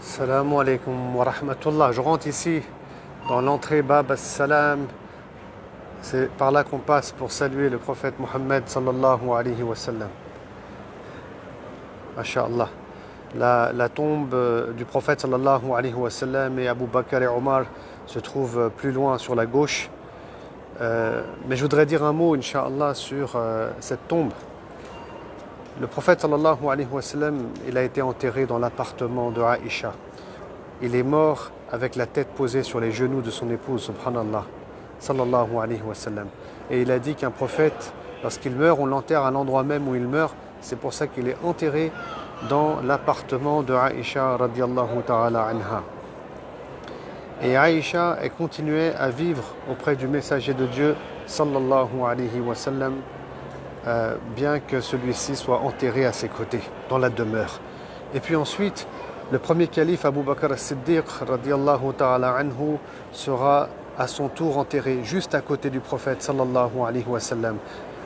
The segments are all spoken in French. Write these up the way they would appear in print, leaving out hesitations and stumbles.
Assalamu alaikum wa rahmatullah. Je rentre ici dans l'entrée Bab as-Salam. C'est par là qu'on passe pour saluer le prophète Mohammed sallallahu alayhi wa sallam. Masha'Allah. La tombe du prophète sallallahu alayhi wa sallam et Abu Bakr et Omar se trouve plus loin sur la gauche. Mais je voudrais dire un mot, Inch'Allah, sur cette tombe. Le prophète sallallahu alayhi wa sallam, il a été enterré dans l'appartement de Aïcha. Il est mort avec la tête posée sur les genoux de son épouse, subhanallah, sallallahu alayhi wa sallam. Et il a dit qu'un prophète, lorsqu'il meurt, on l'enterre à l'endroit même où il meurt. C'est pour ça qu'il est enterré dans l'appartement de Aïcha radiallahu ta'ala anha. Et Aïcha, elle continuait à vivre auprès du messager de Dieu, sallallahu alayhi wa sallam, bien que celui-ci soit enterré à ses côtés, dans la demeure. Et puis ensuite, le premier calife Abu Bakr as-Siddiq radiallahu ta'ala anhu sera à son tour enterré juste à côté du prophète sallallahu alayhi wa sallam,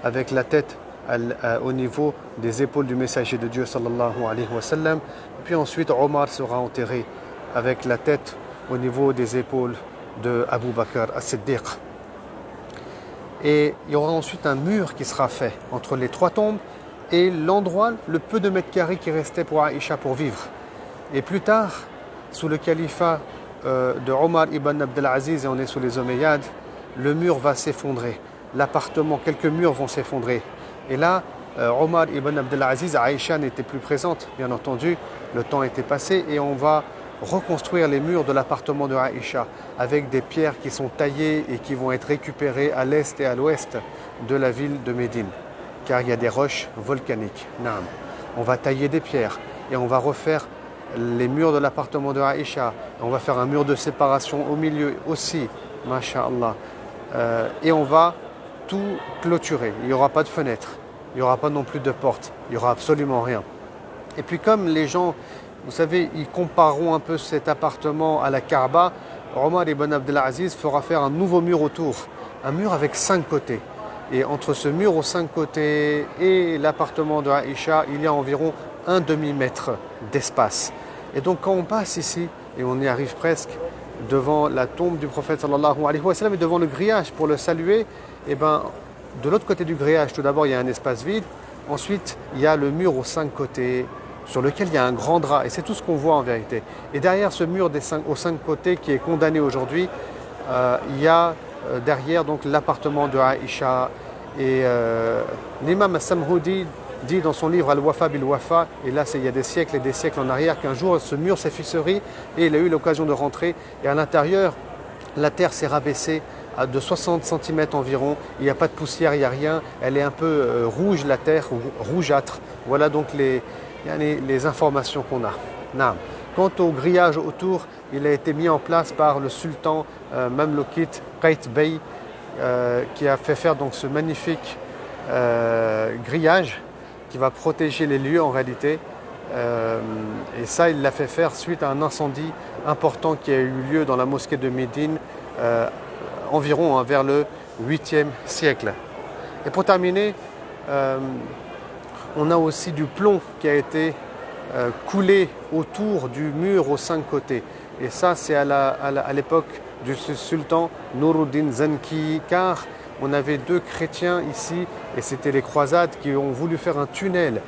avec la tête au niveau des épaules du messager de Dieu sallallahu alayhi wa sallam. Puis ensuite, Omar sera enterré avec la tête au niveau des épaules de Abu Bakr as-Siddiq. Et il y aura ensuite un mur qui sera fait entre les trois tombes et l'endroit, le peu de mètres carrés qui restait pour Aïcha pour vivre. Et plus tard, sous le califat de Omar ibn Abdelaziz, et on est sous les Omeyyades, le mur va s'effondrer. L'appartement, quelques murs vont s'effondrer. Et là, Omar ibn Abdelaziz, Aïcha n'était plus présente, bien entendu, le temps était passé et on va reconstruire les murs de l'appartement de Aïcha avec des pierres qui sont taillées et qui vont être récupérées à l'est et à l'ouest de la ville de Médine, car il y a des roches volcaniques. Naam. On va tailler des pierres et on va refaire les murs de l'appartement de Aïcha. On va faire un mur de séparation au milieu aussi, masha'Allah. Et on va tout clôturer. Il n'y aura pas de fenêtre, il n'y aura pas non plus de porte, il n'y aura absolument rien. Et puis comme les gens, vous savez, ils compareront un peu cet appartement à la Kaaba, Omar ibn Abdelaziz fera faire un nouveau mur autour, un mur avec 5 côtés. Et entre ce mur aux 5 côtés et l'appartement de Aïcha, il y a environ un demi-mètre d'espace. Et donc quand on passe ici, et on y arrive presque, devant la tombe du prophète sallallahu alayhi wa sallam et devant le grillage pour le saluer, et ben, de l'autre côté du grillage, tout d'abord, il y a un espace vide. Ensuite, il y a le mur aux 5 côtés, sur lequel il y a un grand drap, et c'est tout ce qu'on voit en vérité. Et derrière ce mur aux 5 côtés qui est condamné aujourd'hui, il y a derrière donc l'appartement de Aïcha. Et l'imam As-Samhoudi dit dans son livre Al-Wafa bil-Wafa, et là il y a des siècles et des siècles en arrière, qu'un jour ce mur s'est fissuré et il a eu l'occasion de rentrer, et à l'intérieur, la terre s'est rabaissée de 60 cm environ, il n'y a pas de poussière, il n'y a rien, elle est un peu rouge la terre, rougeâtre. Voilà donc les informations qu'on a. Naam. Quant au grillage autour, il a été mis en place par le sultan Mamloukite Qait Bey, qui a fait faire donc ce magnifique grillage qui va protéger les lieux en réalité. Et ça, il l'a fait faire suite à un incendie important qui a eu lieu dans la mosquée de Médine environ vers le 8e siècle. Et pour terminer, on a aussi du plomb qui a été coulé autour du mur aux 5 côtés. Et ça, c'est à l'époque du sultan Nuruddin Zanki, car on avait 2 chrétiens ici, et c'était les croisades qui ont voulu faire un tunnel.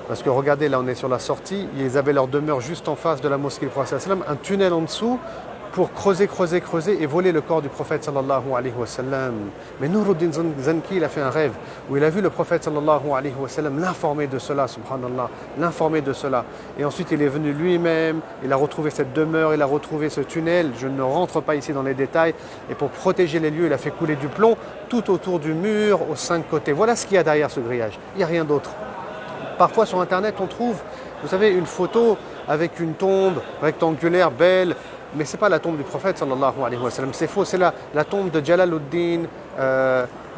Parce que regardez, là on est sur la sortie, ils avaient leur demeure juste en face de la mosquée du prophète sallallahu alayhi wa sallam, un tunnel en dessous, pour creuser et voler le corps du prophète sallallahu alayhi wa sallam. Mais Nuruddin Zanki, il a fait un rêve où il a vu le prophète sallallahu alayhi wa sallam l'informer de cela, subhanallah, l'informer de cela. Et ensuite il est venu lui-même, il a retrouvé cette demeure, il a retrouvé ce tunnel. Je ne rentre pas ici dans les détails. Et pour protéger les lieux, il a fait couler du plomb tout autour du mur aux 5 côtés. Voilà ce qu'il y a derrière ce grillage. Il n'y a rien d'autre. Parfois sur internet on trouve, vous savez, une photo avec une tombe rectangulaire, belle, mais ce n'est pas la tombe du prophète sallallahu alayhi wa sallam, c'est faux, c'est la tombe de Jalaluddin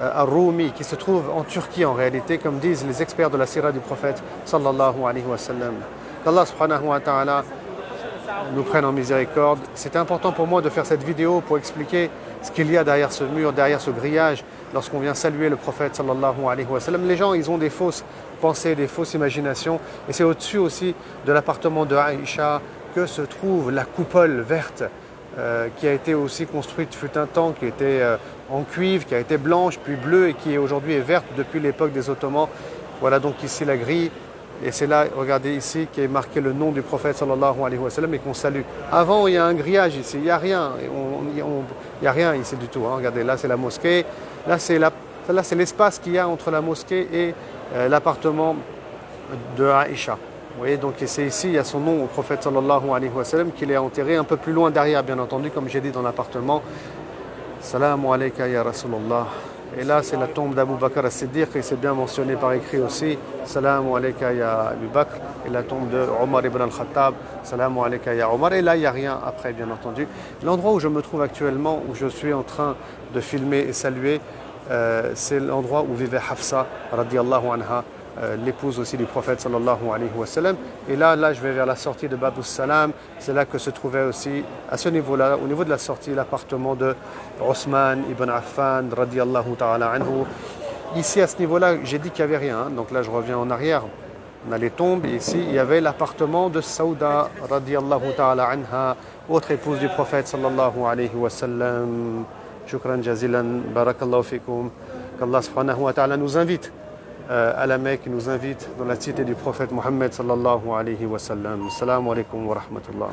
al-Rumi qui se trouve en Turquie en réalité, comme disent les experts de la sira du prophète sallallahu alayhi wa sallam. Qu'Allah subhanahu wa ta'ala nous prenne en miséricorde. C'était important pour moi de faire cette vidéo pour expliquer ce qu'il y a derrière ce mur, derrière ce grillage, lorsqu'on vient saluer le prophète sallallahu alayhi wa sallam. Les gens, ils ont des fausses pensées, des fausses imaginations, et c'est au-dessus aussi de l'appartement de Aïcha, que se trouve la coupole verte qui a été aussi construite fut un temps, qui était en cuivre, qui a été blanche, puis bleue et qui aujourd'hui est verte depuis l'époque des Ottomans. Voilà donc ici la grille. Et c'est là, regardez ici, qui est marqué le nom du prophète sallallahu alayhi wa sallam et qu'on salue. Avant, il y a un grillage ici, il n'y a rien. Il n'y a rien ici du tout. Hein. Regardez, là c'est la mosquée. Là c'est l'espace qu'il y a entre la mosquée et l'appartement de Aïcha. Vous voyez, donc c'est ici, il y a son nom au prophète sallallahu alayhi wa sallam, qu'il est enterré un peu plus loin derrière, bien entendu, comme j'ai dit dans l'appartement. Salamu alayka ya Rasulallah. Et là, c'est la tombe d'Abu Bakr as-Siddiq, et c'est bien mentionné par écrit aussi. Salamu alayka ya Abu Bakr. Et la tombe de Omar ibn al-Khattab. Salamu alayka ya Omar. Et là, il n'y a rien après, bien entendu. L'endroit où je me trouve actuellement, où je suis en train de filmer et saluer, c'est l'endroit où vivait Hafsa, radiyallahu anha, l'épouse aussi du prophète sallallahu alayhi wa sallam. Et là, je vais vers la sortie de Babus Salam. C'est là que se trouvait aussi, à ce niveau-là, au niveau de la sortie, l'appartement de Othman ibn Affan, radiyallahu ta'ala anhu. Ici, à ce niveau-là, j'ai dit qu'il n'y avait rien. Hein. Donc là, je reviens en arrière. On a les tombes. Et ici, il y avait l'appartement de Saouda, radiyallahu ta'ala anha, autre épouse du prophète sallallahu alayhi wa sallam. Shukran jazilan, barakallahu fikum. Qu'Allah subhanahu wa ta'ala nous invite à la Mecque, nous invite dans la cité du prophète Mohammed sallallahu alayhi wa sallam. Assalamu alaikum wa rahmatullah.